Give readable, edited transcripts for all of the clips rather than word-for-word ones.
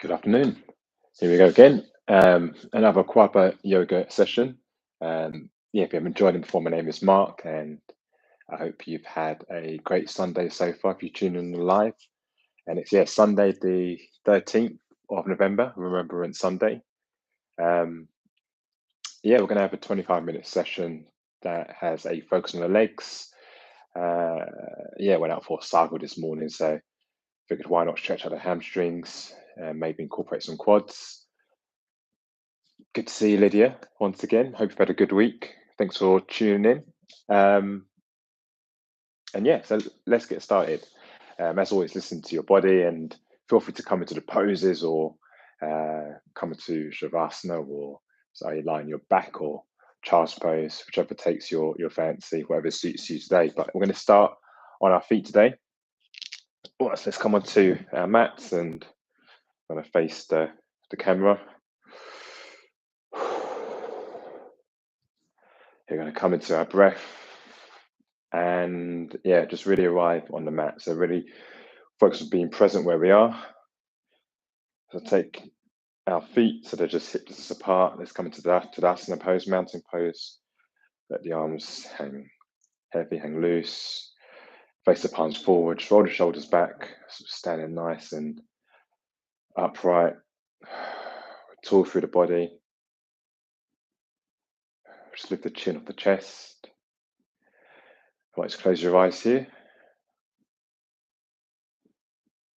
Good afternoon. Here we go again. Another Akwaaba Yoga session. Yeah, if you haven't joined in before, my name is Mark, and I hope you've had a great Sunday so far if you tune in live. And it's Sunday the 13th of November, Remembrance Sunday. Um, we're going to have a 25-minute session that has a focus on the legs. Went out for a cycle this morning, so figured why not stretch out the hamstrings and maybe incorporate some quads. Good to see you, Lydia, once again. Hope you've had a good week. Thanks for tuning in. So let's get started. As always, listen to your body and feel free to come into the poses or come into Shavasana, or so you lie on your back, or child's pose, whichever takes your fancy, whatever suits you today. But we're going to start on our feet today. Let's come onto our mats and I'm going to face the camera. You're going to come into our breath and just really arrive on the mat. So really focus on being present where we are. So take our feet so they're just hip distance apart. Let's come into the Tadasana pose, mountain pose. Let the arms hang heavy, hang loose. Face the palms forward, roll the shoulders back, standing nice and upright. Tall through the body. Just lift the chin off the chest. Let's close your eyes here.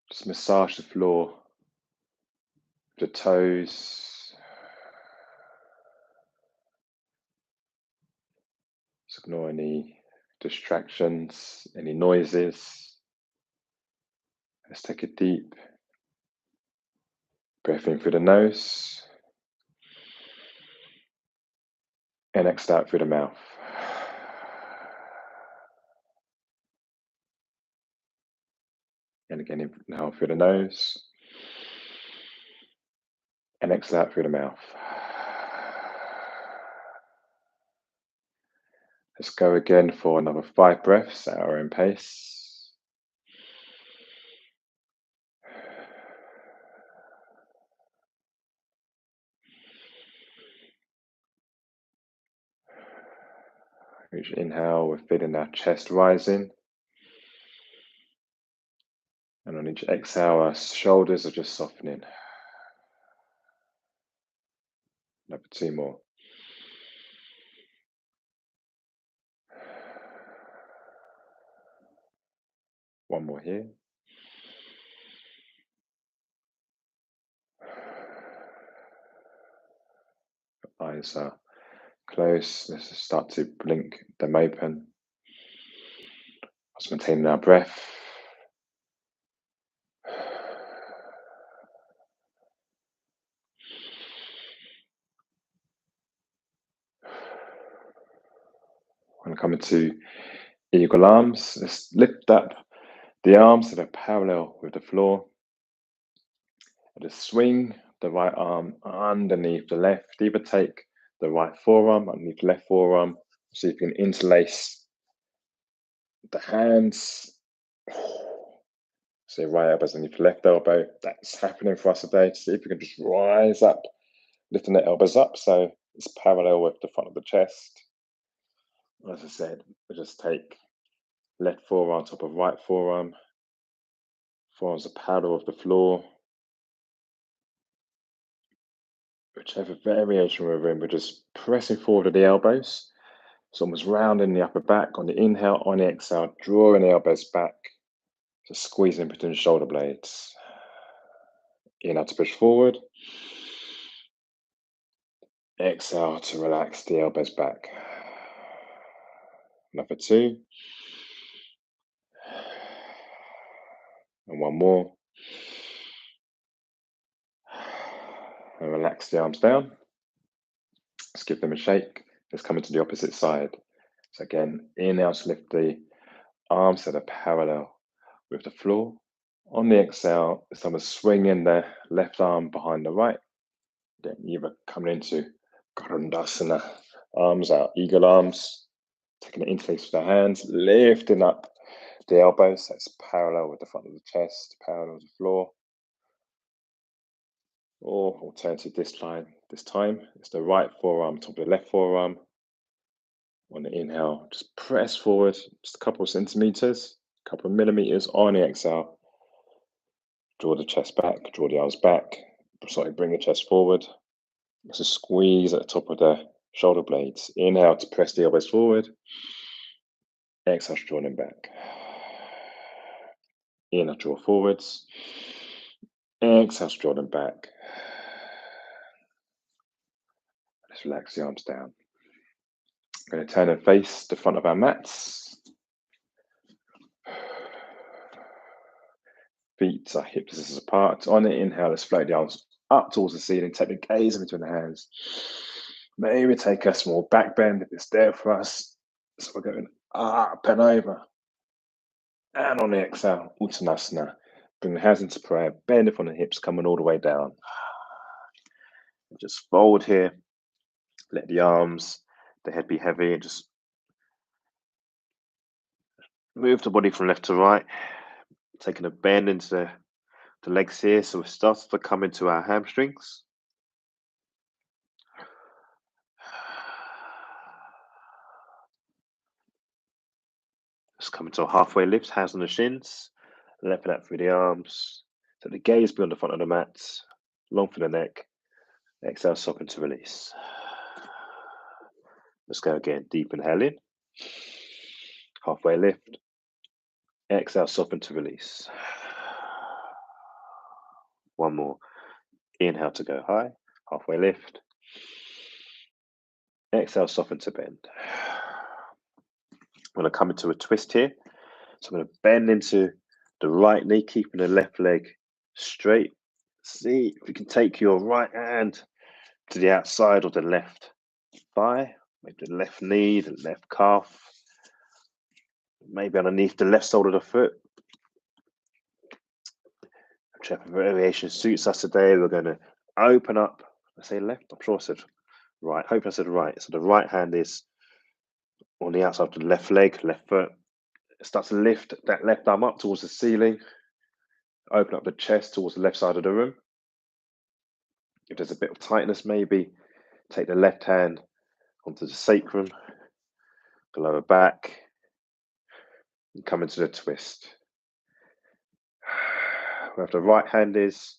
Just massage the floor, the toes. Just ignore any distractions, any noises. Let's take a deep breath in through the nose and exhale out through the mouth. And again, inhale through the nose and exhale out through the mouth. Let's go again for another 5 breaths at our own pace. Each inhale, we're feeling our chest rising. And on each exhale, our shoulders are just softening. Another 2 more. One more here. Eyes are closed. Let's just start to blink them open. Just maintaining our breath. When I come into eagle arms, let's lift up the arms that are parallel with the floor. And just swing the right arm underneath the left. Either take the right forearm underneath the left forearm. See if you can interlace the hands. So right elbow's underneath the left elbow. That's happening for us today. To see if we can just rise up, lifting the elbows up so it's parallel with the front of the chest. As I said, we just take left forearm on top of right forearm. Forearms are parallel with the floor. Whichever variation we're in, we're just pressing forward with the elbows. So almost rounding the upper back on the inhale, on the exhale, drawing the elbows back. Just squeezing between the shoulder blades. Inhale to push forward. Exhale to relax the elbows back. Another 2. And one more. And relax the arms down. Let's give them a shake. Let's come into the opposite side. So again, inhale to lift the arms that are parallel with the floor. On the exhale, someone swinging the left arm behind the right. Then either coming into Garandasana, arms out, eagle arms, taking the interlace with the hands, lifting up the elbows. That's parallel with the front of the chest, parallel with the floor. Or alternative this time, it's the right forearm, top of the left forearm. On the inhale, just press forward, just a couple of centimeters, a couple of millimeters. On the exhale, draw the chest back, draw the arms back. Sorry, bring the chest forward. Just a squeeze at the top of the shoulder blades. Inhale to press the elbows forward. Exhale, draw them back. Inhale, draw forwards. Exhale, draw them back. Let's relax the arms down. I'm going to turn and face the front of our mats. Feet are hip distance apart. On the inhale, let's float the arms up towards the ceiling. Take the gaze in between the hands. Maybe take a small back bend if it's there for us. So we're going up and over. And on the exhale, Uttanasana. Bring the hands into prayer. Bend it from the hips, coming all the way down. Just fold here. Let the arms, the head be heavy. And just move the body from left to right. Taking a bend into the legs here. So we start to come into our hamstrings. Just come into a halfway lift, hands on the shins. Lengthen out through the arms. So the gaze beyond the front of the mat. Long for the neck. Exhale, soften to release. Let's go again. Deep inhale in. Halfway lift. Exhale, soften to release. One more. Inhale to go high. Halfway lift. Exhale, soften to bend. I'm going to come into a twist here. So I'm going to bend into the right knee, keeping the left leg straight. See if you can take your right hand to the outside of the left thigh, maybe the left knee, the left calf, maybe underneath the left sole of the foot. Whichever variation suits us today, we're going to open up. I say left, I'm sure I said right. Hope I said right. So the right hand is on the outside of the left leg, left foot. Start to lift that left arm up towards the ceiling. Open up the chest towards the left side of the room. If there's a bit of tightness, maybe take the left hand onto the sacrum, the lower back, and come into the twist. Wherever the right hand is,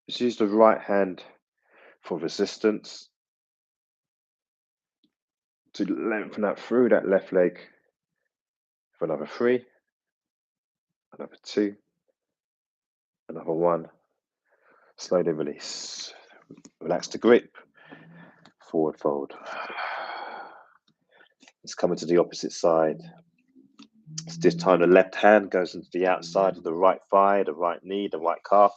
just use the right hand for resistance to lengthen out through that left leg for another 3, another 2, another 1. Slowly release. Relax the grip. Forward fold. Let's come into the opposite side. So this time the left hand goes into the outside of the right thigh, the right knee, the right calf,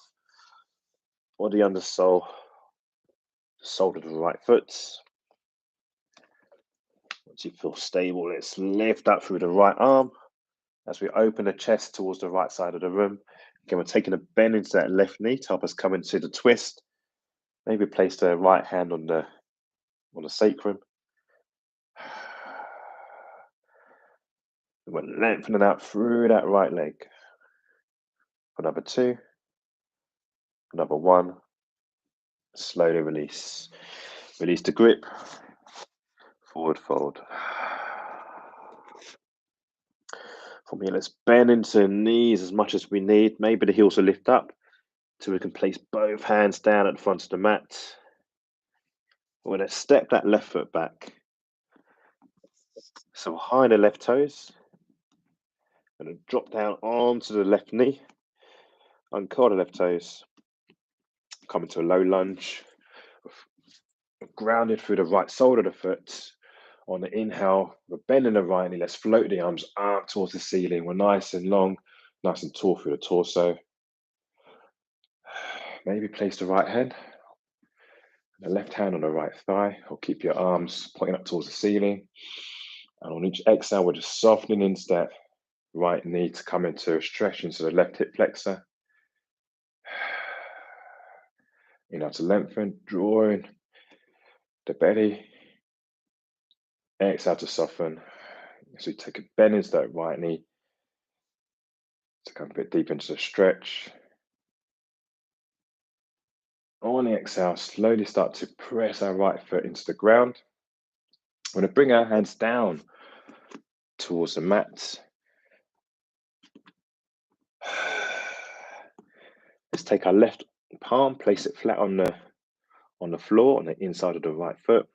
or the undersole, the sole of the right foot. Once you feel stable, let's lift up through the right arm as we open the chest towards the right side of the room. Again, we're taking a bend into that left knee to help us come into the twist. Maybe place the right hand on the sacrum. We're lengthening out through that right leg. Another 2, another 1. Slowly release. Release the grip. Forward fold. From here, let's bend into the knees as much as we need. Maybe the heels will lift up so we can place both hands down at the front of the mat. We're going to step that left foot back. So behind the left toes. I'm going to drop down onto the left knee. Uncurl the left toes. Come into a low lunge. Grounded through the right sole of the foot. On the inhale, we're bending the right knee. Let's float the arms up towards the ceiling. We're nice and long, nice and tall through the torso. Maybe place the right hand, the left hand on the right thigh, or keep your arms pointing up towards the ceiling. And on each exhale, we're just softening into that right knee to come into a stretch into the left hip flexor. Inhale to lengthen, drawing the belly. Exhale to soften. So you take a bend into that right knee to come a bit deep into the stretch. On the exhale, slowly start to press our right foot into the ground. We're going to bring our hands down towards the mat. Let's take our left palm, place it flat on the floor, on the inside of the right foot.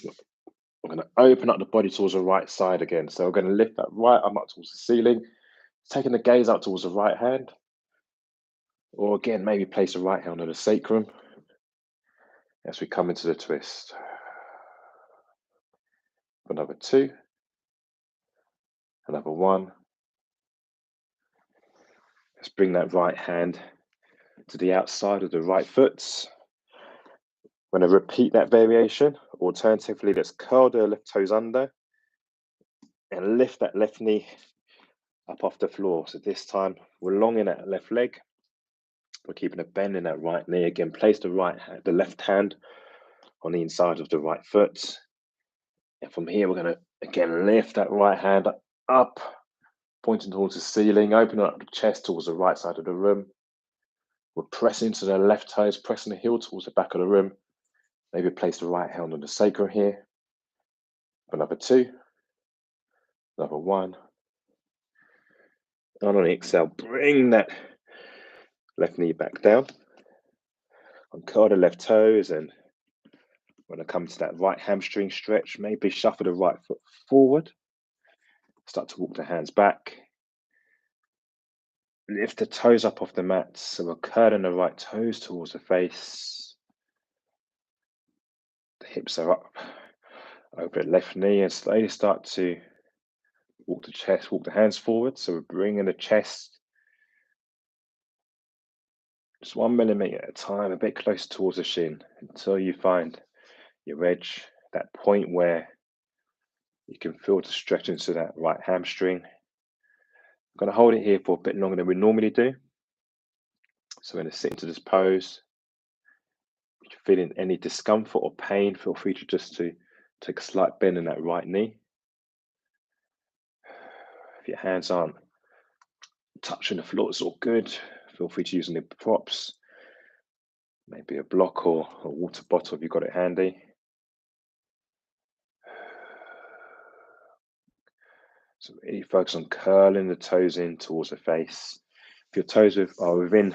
We're going to open up the body towards the right side again. So we're going to lift that right arm up towards the ceiling, taking the gaze up towards the right hand. Or again, maybe place the right hand on the sacrum as we come into the twist. Another 2. Another 1. Let's bring that right hand to the outside of the right foot. We're going to repeat that variation. Alternatively, let's curl the left toes under and lift that left knee up off the floor. So this time we're long in that left leg. We're keeping a bend in that right knee. Again, place the left hand on the inside of the right foot. And from here, we're going to again lift that right hand up, pointing towards the ceiling, opening up the chest towards the right side of the room. We're pressing to the left toes, pressing the heel towards the back of the room. Maybe place the right hand on the sacrum here. Another 2. Another 1. And on the exhale, bring that left knee back down. Uncurl the left toes, and when I come to that right hamstring stretch, maybe shuffle the right foot forward. Start to walk the hands back. Lift the toes up off the mat, so we're curling the right toes towards the face. The hips are up over the left knee, and slowly start to walk the hands forward. So we're bringing the chest just 1 millimeter at a time, a bit closer towards the shin, until you find your edge, that point where you can feel the stretch into that right hamstring. I'm going to hold it here for a bit longer than we normally do. So we're going to sit into this pose. If you're feeling any discomfort or pain, feel free to just take a slight bend in that right knee. If your hands aren't touching the floor, it's all good. Feel free to use any props, maybe a block or a water bottle if you've got it handy. So really focus on curling the toes in towards the face. If your toes are within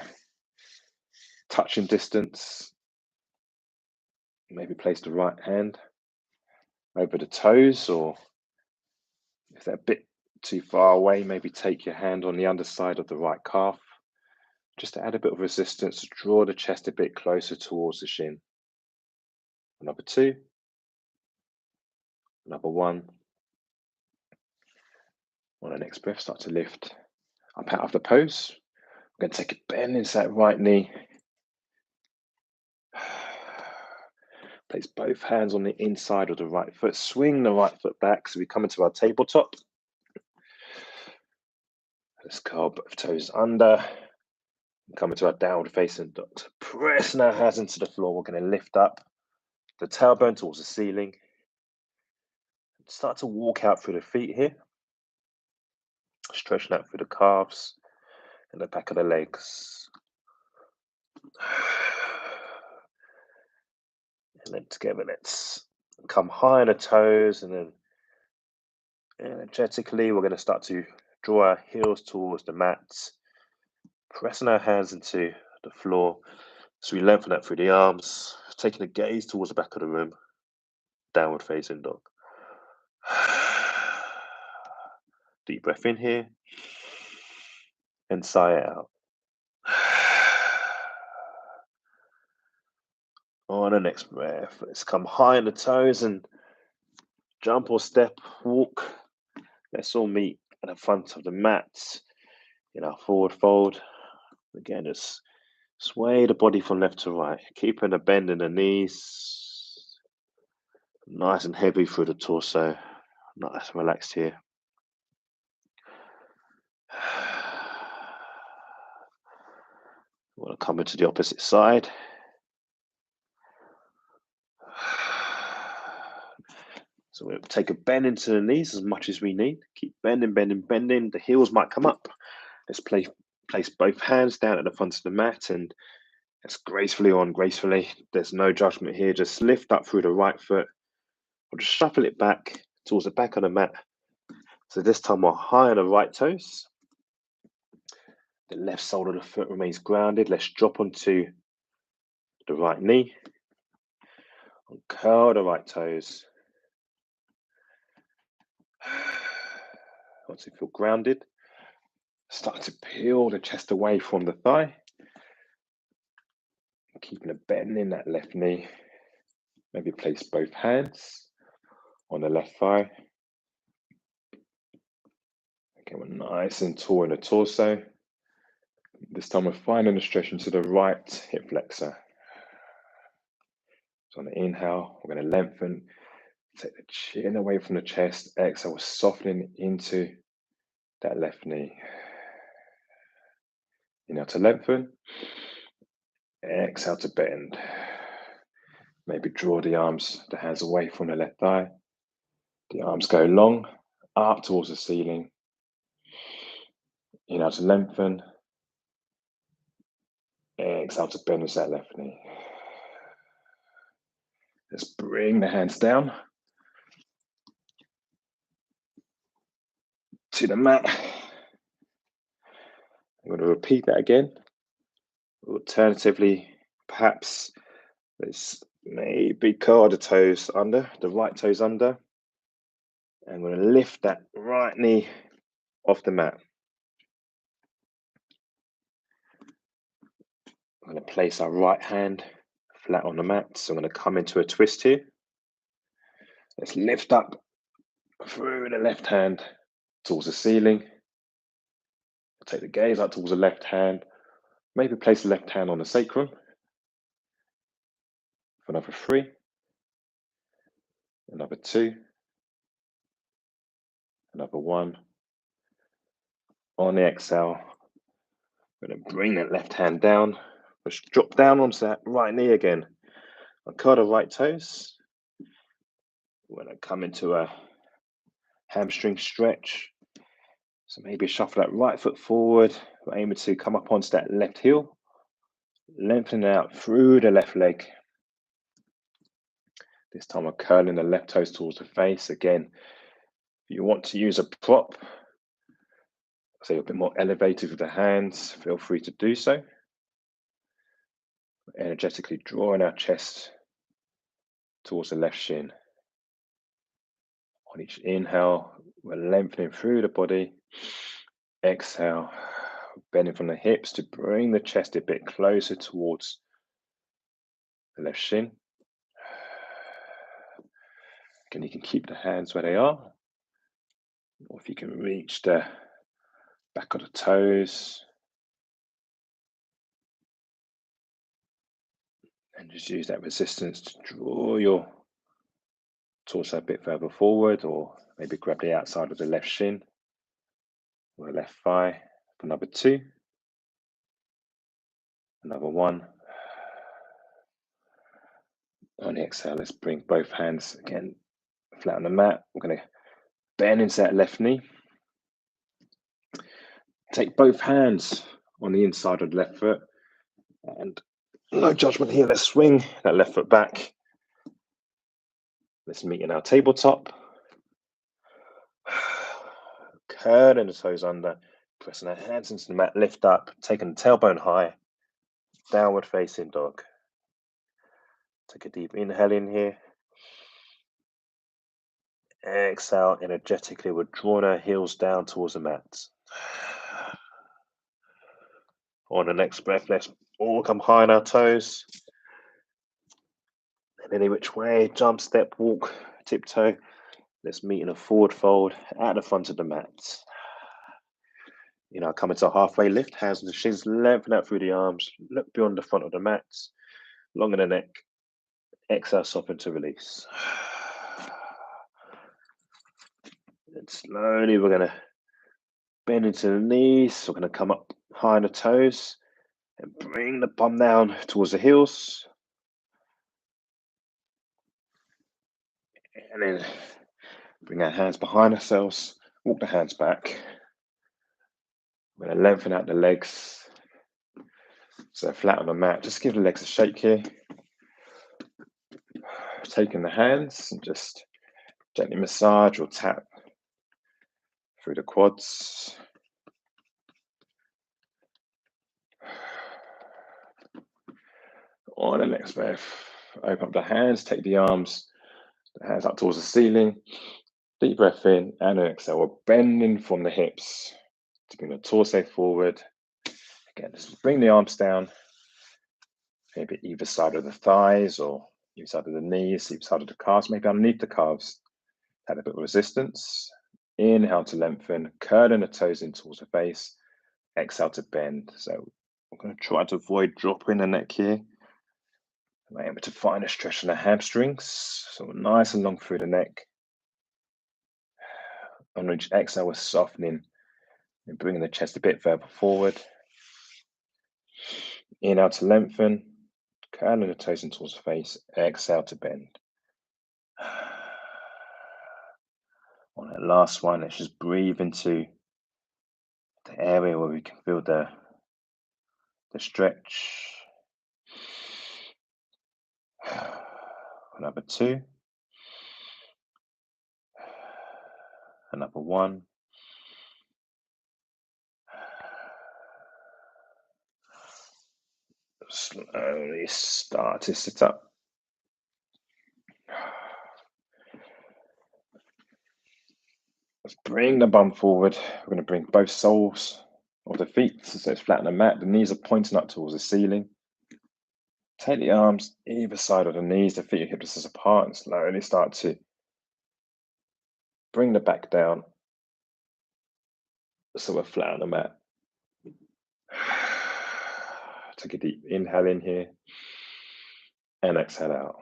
touching distance, maybe place the right hand over the toes, or if they're a bit too far away, maybe take your hand on the underside of the right calf, just to add a bit of resistance to draw the chest a bit closer towards the shin. Another 2. Another 1. On the next breath, start to lift up out of the pose. We're going to take a bend into that right knee. Place both hands on the inside of the right foot. Swing the right foot back so we come into our tabletop. Let's curl both toes under. Come into our downward facing dog. Pressing our hands into the floor. We're going to lift up the tailbone towards the ceiling. Start to walk out through the feet here. Stretching out through the calves and the back of the legs. And then together, let's come high on the toes, and then energetically, we're going to start to draw our heels towards the mat, pressing our hands into the floor. So we lengthen that through the arms, taking the gaze towards the back of the room, downward facing dog. Deep breath in here, and sigh it out. On the next breath, let's come high on the toes and jump or step, walk. Let's all meet at the front of the mat in our forward fold. Again, just sway the body from left to right, keeping a bend in the knees, nice and heavy through the torso, nice and relaxed here. We'll come into the opposite side. So we'll take a bend into the knees as much as we need. Keep bending, bending, bending. The heels might come up. Let's place both hands down at the front of the mat, and It's gracefully on, gracefully. There's no judgment here. Just lift up through the right foot or just shuffle it back towards the back of the mat. So this time we're high on the right toes. The left sole of the foot remains grounded. Let's drop onto the right knee. Curl the right toes. Once you feel grounded, start to peel the chest away from the thigh. Keeping a bend in that left knee. Maybe place both hands on the left thigh. Okay, we're nice and tall in the torso. This time we're finding the stretch into the right hip flexor. So on the inhale, we're going to lengthen, take the chin away from the chest. Exhale, we're softening into that left knee. Inhale to lengthen. Exhale to bend. Maybe draw the arms, the hands away from the left thigh. The arms go long, up towards the ceiling. Inhale to lengthen. Exhale to bend into that left knee. Let's bring the hands down to the mat. I'm going to repeat that again. Alternatively, perhaps let's maybe curl the toes under, the right toes under. And I'm going to lift that right knee off the mat. I'm going to place our right hand flat on the mat. So I'm going to come into a twist here. Let's lift up through the left hand towards the ceiling. Take the gaze out towards the left hand. Maybe place the left hand on the sacrum. For another 3. Another 2. Another 1. On the exhale, I'm going to bring that left hand down. Just drop down onto that right knee again. I'll curl the right toes. We're going to come into a hamstring stretch. So maybe shuffle that right foot forward. We're aiming to come up onto that left heel. Lengthen out through the left leg. This time we're curling the left toes towards the face. Again, if you want to use a prop, say a bit more elevated with the hands, feel free to do so. Energetically drawing our chest towards the left shin. On each inhale, we're lengthening through the body. Exhale, bending from the hips to bring the chest a bit closer towards the left shin. Again, you can keep the hands where they are, or if you can reach the back of the toes, and just use that resistance to draw your torso a bit further forward, or maybe grab the outside of the left shin or the left thigh for another 2. Another 1. On the exhale, let's bring both hands again flat on the mat. We're going to bend into that left knee. Take both hands on the inside of the left foot. And no judgment here. Let's swing that left foot back. Let's meet in our tabletop. Curling the toes under. Pressing our hands into the mat. Lift up. Taking the tailbone high. Downward facing dog. Take a deep inhale in here. Exhale energetically. We're drawing our heels down towards the mat. On the next breath, let's all come high on our toes. And any which way, jump, step, walk, tiptoe. Let's meet in a forward fold at the front of the mat. Come into a halfway lift, hands on the shins, lengthen out through the arms, look beyond the front of the mat, long in the neck. Exhale, soften to release. And slowly we're going to bend into the knees. We're going to come up high on the toes and bring the bum down towards the heels. And then bring our hands behind ourselves, walk the hands back. We're going to lengthen out the legs. So flat on the mat, just give the legs a shake here. Taking the hands and just gently massage or tap through the quads. On the next breath, open up the hands, take the hands up towards the ceiling. Deep breath in and an exhale. We're bending from the hips to bring the torso forward. Again, just bring the arms down, maybe either side of the thighs or either side of the knees, either side of the calves, maybe underneath the calves. Add a bit of resistance. Inhale to lengthen, curling the toes in towards the face. Exhale to bend. So I'm going to try to avoid dropping the neck here. I'm able to find a stretch in the hamstrings, so nice and long through the neck. On each exhale, we're softening and bringing the chest a bit further forward. Inhale to lengthen, curling the toes in towards the face. Exhale to bend. On that last one, let's just breathe into the area where we can feel the stretch. Another 2. Another 1. Slowly start to sit up. Let's bring the bum forward. We're going to bring both soles of the feet, so it's flat on the mat. The knees are pointing up towards the ceiling. Take the arms either side of the knees, the feet and hip distance apart, and slowly start to bring the back down so we're flat on the mat. Take a deep inhale in here and exhale out.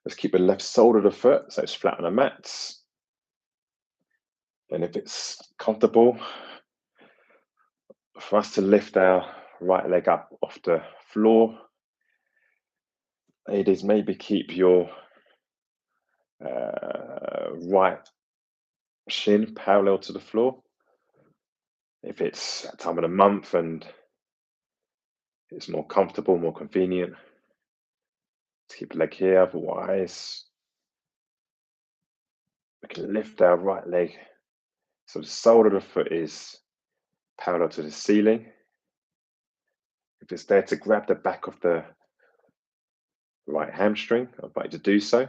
Let's keep the left sole of the foot so it's flat on the mat. And if it's comfortable for us to lift our right leg up off the floor, ladies, maybe keep your right shin parallel to the floor. If it's that time of the month and it's more comfortable, more convenient to keep the leg here. Otherwise, we can lift our right leg so the sole of the foot is parallel to the ceiling. If it's there to grab the back of the right hamstring, I invite you to do so.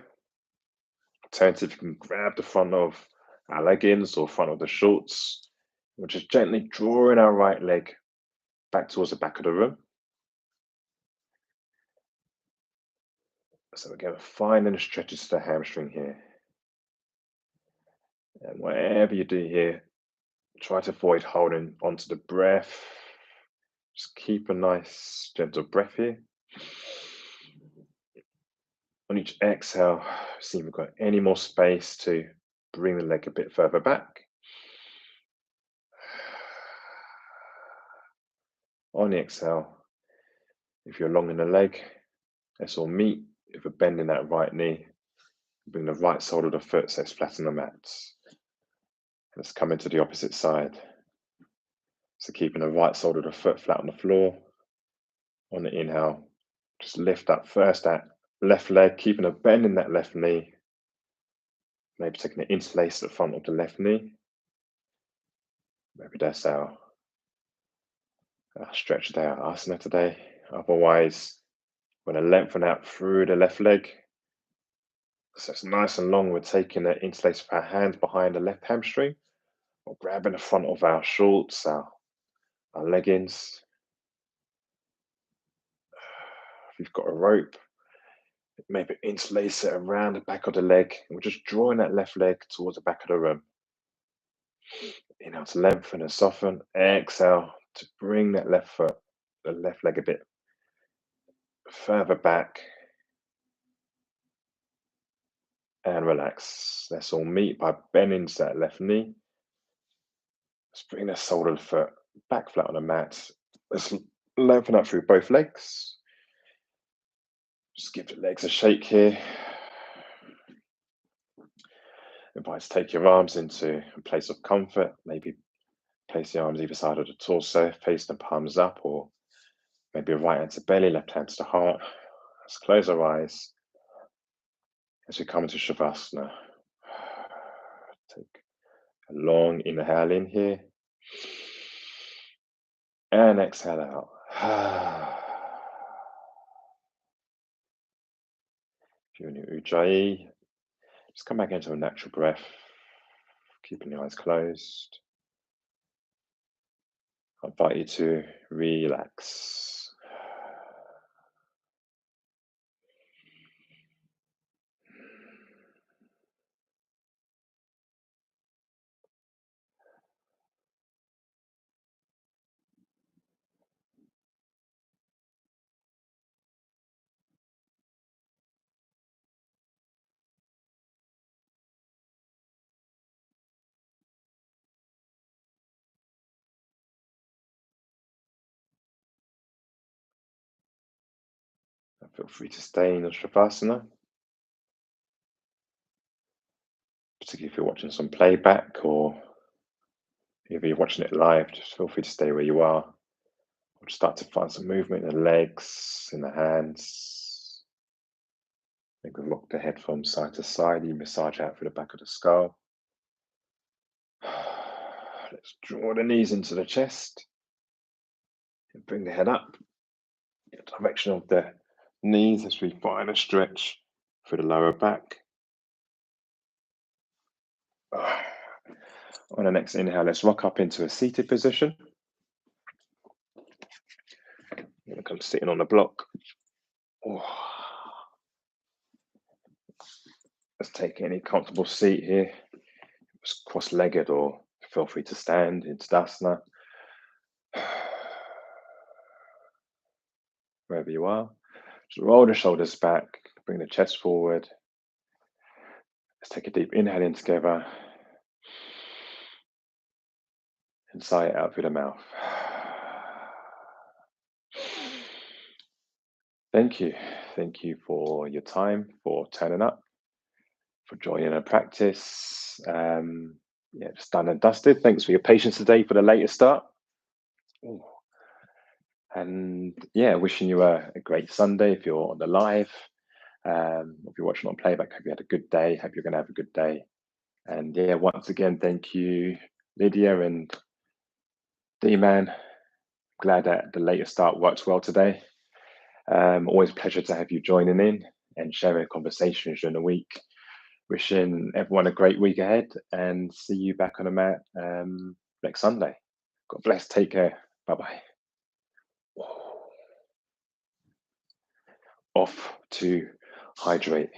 Alternatively, you can grab the front of our leggings or front of the shorts. We're just gently drawing our right leg back towards the back of the room. So again, finding the stretches to the hamstring here. And whatever you do here, try to avoid holding onto the breath. Just keep a nice, gentle breath here. On each exhale, see if we've got any more space to bring the leg a bit further back. On the exhale, if you're long in the leg, let's all meet. If we're bending that right knee, bring the right sole of the foot so it's flat on the mat. Let's come into the opposite side. So keeping the right sole of the foot flat on the floor. On the inhale, just lift up first that left leg, keeping a bend in that left knee. Maybe taking the interlace at the front of the left knee. Maybe that's our stretched out asana today. Otherwise, we're going to lengthen out through the left leg. So it's nice and long. We're taking the interlace of our hands behind the left hamstring, or grabbing the front of our shorts, our leggings. If you've got a rope, maybe interlace it around the back of the leg. And we're just drawing that left leg towards the back of the room. Inhale to lengthen and soften. Exhale to bring that left foot, the left leg a bit further back. And relax. Let's all meet by bending to that left knee. Let's bring the sole of the foot back flat on the mat. Let's lengthen up through both legs. Just give the legs a shake here. Invite to take your arms into a place of comfort, maybe Place the arms either side of the torso, face the palms up, or maybe right hand to belly, left hand to the heart. Let's close our eyes as we come into Shavasana. Take a long inhale in here and exhale out. If you're in your Ujjayi, just come back into a natural breath, keeping your eyes closed. I invite you to relax. Feel free to stay in the Shavasana, particularly if you're watching some playback or if you're watching it live, just feel free to stay where you are. Or just start to find some movement in the legs, in the hands. Maybe rock the head from side to side, you massage out through the back of the skull. Let's draw the knees into the chest and bring the head up in the direction of the knees as we find a stretch through the lower back. On the next inhale, let's rock up into a seated position. I'm going to come sitting on the block. Let's take any comfortable seat here. Just cross-legged, or feel free to stand in Tadasana. Wherever you are, just roll the shoulders back, bring the chest forward. Let's take a deep inhale in together and sigh it out through the mouth. Thank you. Thank you for your time, for turning up, for joining a practice. Just done and dusted. Thanks for your patience today for the later start. Ooh. And wishing you a great Sunday if you're on the live. If you're watching on playback, hope you had a good day. Hope you're going to have a good day. And once again, thank you, Lydia and D-Man. Glad that the later start works well today. Always a pleasure to have you joining in and sharing conversations during the week. Wishing everyone a great week ahead and see you back on the mat next Sunday. God bless. Take care. Bye-bye. Off to hydrate.